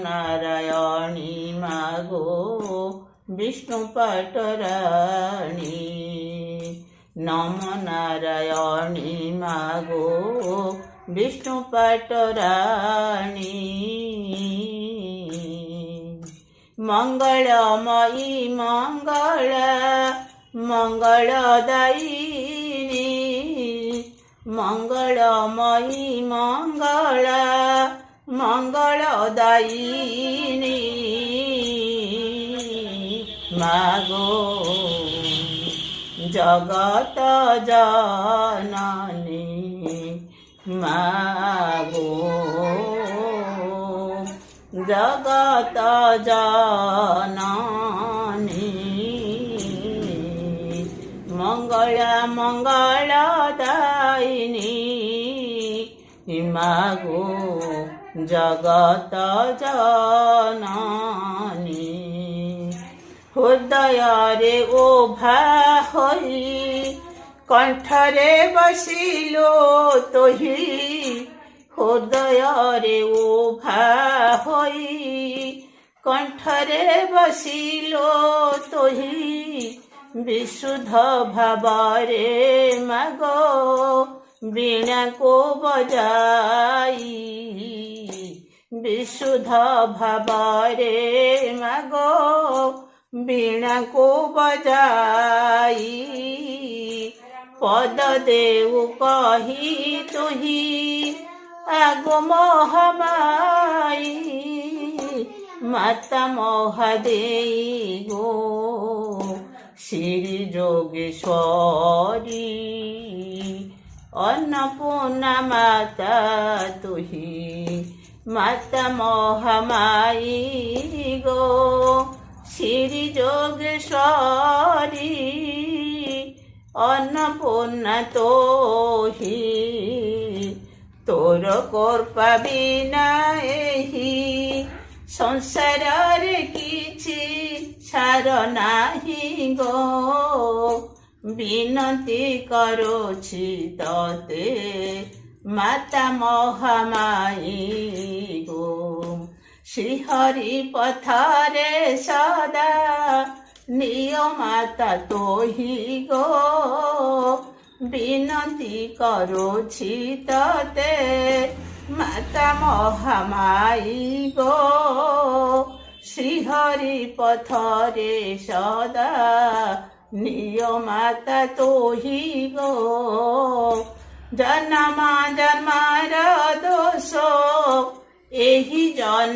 নারায়ণী মাগো বিষ্ণু পাটরাণী, নম নারায়ণী মাগো বিষ্ণু পাটরাণী। মঙ্গলময়ী মঙ্গল মঙ্গলদায়িনী, মঙ্গলময়ী মঙ্গল মঙ্গলদায়িনী মাগো জগত জননী মাগো জগত জননী। মঙ্গল মঙ্গলদায়িনী মাগো জগত জননী। হৃদୟରେ ওভা হই কণ্ঠরে বসিল তোহি, হৃদୟରେ ওভা হই কণ্ঠরে বসিল তোহি। বিশুদ্ধ ভাବରେ মাগো বীণাকো বজাই, বিশুদ্ধ ভাବରେ মাগো বীণাকো বজাই। পদ দেউ কহি তুহি আগো মহামাই, মাতা মহাদেই গো শ্রী যোগেশ্বরী। অন্নপূর্ণা মাতা তুহি মাতা মহামাই গো শ্রী যোগেশ্বরী। অন্নপূর্ণা তোহি তোর কৃপা বিনা এহি সংসারে কিছু সার নাহি গো। বিনতি করছি ততে মাতা মহামাই গো। শ্রীহরি পথরে সদা নিয় মাতা তোহি গো। বিনতি করছি ততে মাতা মহামাই গো। শ্রীহরি পথরে সদা নিয় মাতা তোহি গো। জন্ম জন্মার দোষ এহি জন